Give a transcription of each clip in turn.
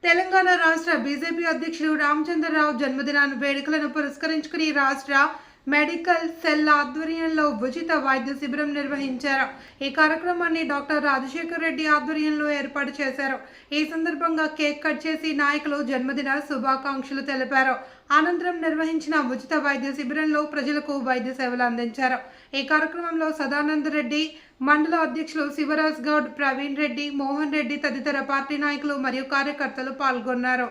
తెలంగాణ రాష్ట్ర బీజేపీ అధ్యక్షుడు రామచంద్రరావు జన్మదినాన్ని వేడుకలను పురస్కరించుకుని రాష్ట్ర మెడికల్ సెల్ ఆధ్వర్యంలో ఉచిత వైద్య శిబిరం నిర్వహించారు. ఈ కార్యక్రమాన్ని డాక్టర్ రాజశేఖర్ రెడ్డి ఆధ్వర్యంలో ఏర్పాటు చేశారు. ఈ సందర్భంగా కేక్ కట్ చేసి నాయకులు జన్మదిన శుభాకాంక్షలు తెలిపారు. అనంతరం నిర్వహించిన ఉచిత వైద్య శిబిరంలో ప్రజలకు వైద్య సేవలు అందించారు. ఈ కార్యక్రమంలో సదానంద రెడ్డి, మండల అధ్యక్షులు శివరాజ్ గౌడ్, ప్రవీణ్ రెడ్డి, మోహన్ రెడ్డి తదితర పార్టీ నాయకులు మరియు కార్యకర్తలు పాల్గొన్నారు.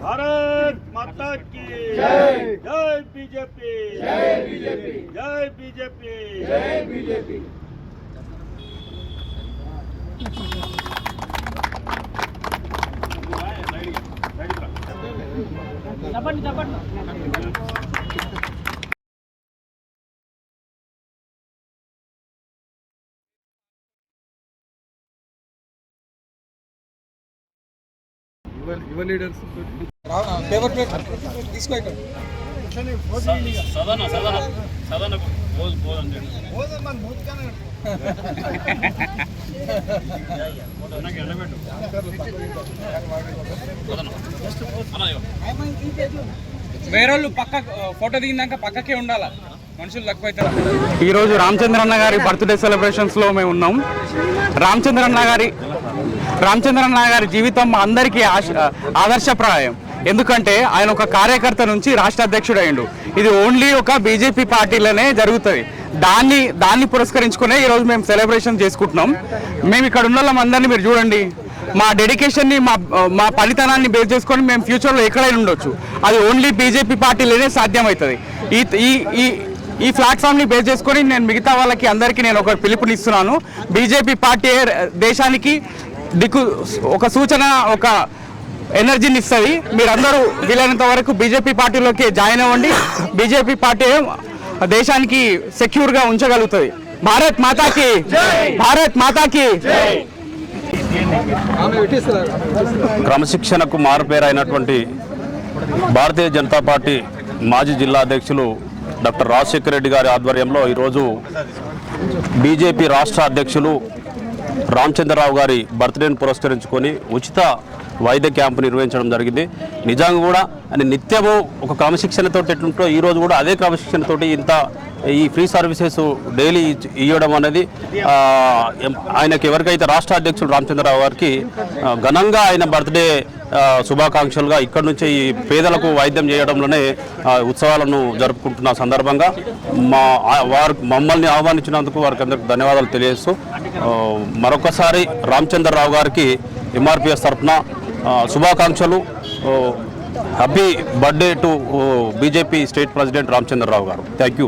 भारत माता की जय, जय बीजेपी, जय बीजेपी, जय बीजेपी, जय बीजेपी। युवा लीडर्स पेपर प्लेट इसको एक साधारण साधारण साधारण बोल बोल अंदर बोल मन बहुत क्या ना ना के अंदर बैठो जस्ट అలా వేరేళ్ళు పక్క ఫోటో దిగినాక పక్కకే ఉండాలా, మనుషులు తక్కువైతారు. ఈరోజు రామచంద్రన్న గారి బర్త్డే సెలబ్రేషన్స్లో మేము ఉన్నాం. రామచంద్రన్న గారి జీవితం మా అందరికీ ఆదర్శప్రాయం. ఎందుకంటే ఆయన ఒక కార్యకర్త నుంచి రాష్ట్ర అధ్యక్షుడు అయ్యిండు. ఇది ఓన్లీ ఒక బీజేపీ పార్టీలోనే జరుగుతుంది. దాన్ని పురస్కరించుకునే ఈరోజు మేము సెలబ్రేషన్ చేసుకుంటున్నాం. మేము ఇక్కడ ఉన్న వాళ్ళందరినీ మీరు చూడండి, మా డెడికేషన్ని మా పనితనాన్ని బేస్ చేసుకొని మేము ఫ్యూచర్లో ఎక్కడైనా ఉండొచ్చు. అది ఓన్లీ బీజేపీ పార్టీలోనే సాధ్యమవుతుంది. ఈ ప్లాట్ఫామ్ని బేస్ చేసుకొని నేను మిగతా వాళ్ళకి అందరికీ నేను ఒక పిలుపునిస్తున్నాను. బీజేపీ పార్టీ దేశానికి ఒక సూచన, ఒక ఎనర్జీని ఇస్తుంది. మీరందరూ వీలైనంత వరకు బీజేపీ పార్టీలోకి జాయిన్ అవ్వండి. బీజేపీ పార్టీ దేశానికి సెక్యూర్గా ఉంచగలుగుతుంది. భారత్ మాతాకి, భారత్ మాతాకి. క్రమశిక్షణకు మారుపేరైనటువంటి భారతీయ జనతా పార్టీ మాజీ జిల్లా అధ్యక్షులు డాక్టర్ రాజశేఖర్ రెడ్డి గారి ఆధ్వర్యంలో ఈరోజు బీజేపీ రాష్ట్ర అధ్యక్షులు రామచంద్రరావు గారి బర్త్డేను పురస్కరించుకొని ఉచిత వైద్య క్యాంపు నిర్వహించడం జరిగింది. నిజంగా కూడా అని నిత్యము ఒక క్రమశిక్షణతో ఎట్లుంటో ఈరోజు కూడా అదే క్రమశిక్షణతోటి ఈ ఫ్రీ సర్వీసెస్ డైలీ ఇవ్వడం అనేది ఆయనకి ఎవరికైతే రాష్ట్ర అధ్యక్షులు రామచంద్రరావు గారికి ఘనంగా ఆయన బర్త్డే శుభాకాంక్షలుగా ఇక్కడి నుంచి ఈ పేదలకు వైద్యం చేయడంలోనే ఉత్సవాలను జరుపుకుంటున్న సందర్భంగా మమ్మల్ని ఆహ్వానించినందుకు వారికి అందరికీ ధన్యవాదాలు తెలియజేస్తూ మరొకసారి రామచంద్రరావు గారికి ఎంఆర్పిఎస్ తరఫున శుభాకాంక్షలు. Happy birthday to BJP state president Ramachandra Rao గారు. Thank you.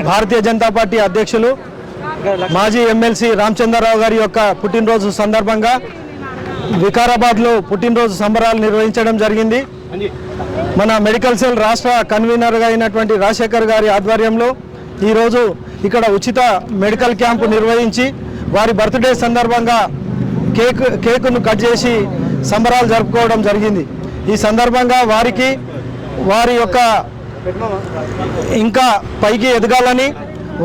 Bharatiya Janata party అధ్యక్షులు మాజీ ఎమ్మెల్సీ రామచంద్రరావు గారి యొక్క పుట్టినరోజు సందర్భంగా వికారాబాద్లో పుట్టినరోజు సంబరాలు నిర్వహించడం జరిగింది. మన మెడికల్ సెల్ రాష్ట్ర కన్వీనర్గా అయినటువంటి రాజశేఖర్ గారి ఆధ్వర్యంలో ఈరోజు ఇక్కడ ఉచిత మెడికల్ క్యాంపు నిర్వహించి వారి బర్త్డే సందర్భంగా కేకును కట్ చేసి సంబరాలు జరుపుకోవడం జరిగింది. ఈ సందర్భంగా వారికి వారి యొక్క ఇంకా పైకి ఎదగాలని,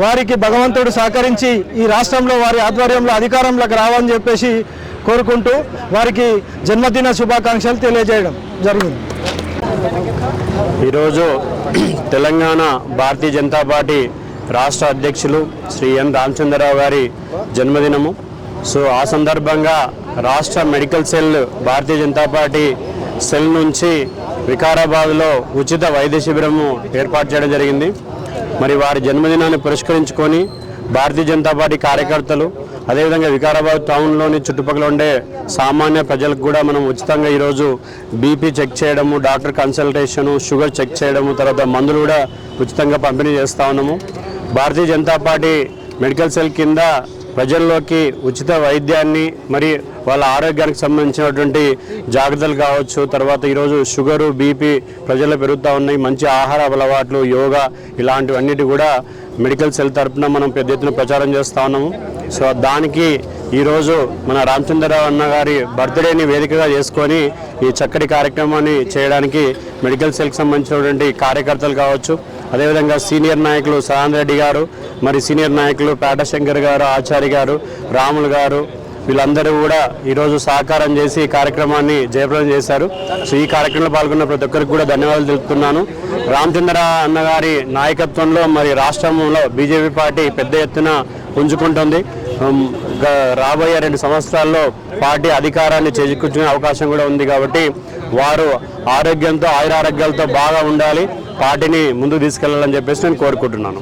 వారికి భగవంతుడు సహకరించి ఈ రాష్ట్రంలో వారి ఆధ్వర్యంలో అధికారంలోకి రావాలని చెప్పేసి కోరుకుంటూ వారికి జన్మదిన శుభాకాంక్షలు తెలియజేయడం జరిగింది. ఈరోజు తెలంగాణ భారతీయ జనతా పార్టీ రాష్ట్ర అధ్యక్షులు శ్రీ ఎన్ రామచంద్రరావు గారి జన్మదినము. సో ఆ సందర్భంగా రాష్ట్ర మెడికల్ సెల్ భారతీయ జనతా పార్టీ సెల్ నుంచి వికారాబాద్లో ఉచిత వైద్య శిబిరము ఏర్పాటు చేయడం జరిగింది. మరి వారి జన్మదినాన్ని పురస్కరించుకొని భారతీయ జనతా పార్టీ కార్యకర్తలు అదేవిధంగా వికారాబాద్ టౌన్లోని చుట్టుపక్కల ఉండే సామాన్య ప్రజలకు కూడా మనం ఉచితంగా ఈరోజు బీపీ చెక్ చేయడము, డాక్టర్ కన్సల్టేషను, షుగర్ చెక్ చేయడము, తర్వాత మందులు కూడా ఉచితంగా పంపిణీ చేస్తూ ఉన్నాము. భారతీయ జనతా పార్టీ మెడికల్ సెల్ కింద ప్రజల్లోకి ఉచిత వైద్యాన్ని మరి వాళ్ళ ఆరోగ్యానికి సంబంధించినటువంటి జాగ్రత్తలు కావచ్చు, తర్వాత ఈరోజు షుగరు, బీపీ ప్రజల్లో పెరుగుతూ ఉన్నాయి. మంచి ఆహార అలవాట్లు, యోగా ఇలాంటివన్నిటి కూడా మెడికల్ సెల్ తరఫున మనం పెద్ద ఎత్తున ప్రచారం చేస్తూ ఉన్నాము. సో దానికి ఈరోజు మన రామచంద్రరావు అన్న గారి బర్త్డేని వేదికగా చేసుకొని ఈ చక్కటి కార్యక్రమాన్ని చేయడానికి మెడికల్ సెల్కి సంబంధించినటువంటి కార్యకర్తలు కావచ్చు, అదేవిధంగా సీనియర్ నాయకులు సహాన్ రెడ్డి గారు, మరి సీనియర్ నాయకులు పేటశంకర్ గారు, ఆచారి గారు, రాములు గారు, వీళ్ళందరూ కూడా ఈరోజు సహకారం చేసి ఈ కార్యక్రమాన్ని జయప్రదం చేశారు. సో ఈ కార్యక్రమంలో పాల్గొన్న ప్రతి ఒక్కరికి కూడా ధన్యవాదాలు తెలుపుతున్నాను. రామచంద్ర అన్నగారి నాయకత్వంలో మరి రాష్ట్రంలో బీజేపీ పార్టీ పెద్ద ఎత్తున పుంజుకుంటుంది. రాబోయే 2 సంవత్సరాల్లో పార్టీ అధికారాన్ని చేజిక్కుంచుకునే అవకాశం కూడా ఉంది. కాబట్టి వారు ఆరోగ్యంతో, ఆయురారోగ్యాలతో బాగా ఉండాలి, పార్టీని ముందుకు తీసుకెళ్లాలని చెప్పేసి నేను కోరుకుంటున్నాను.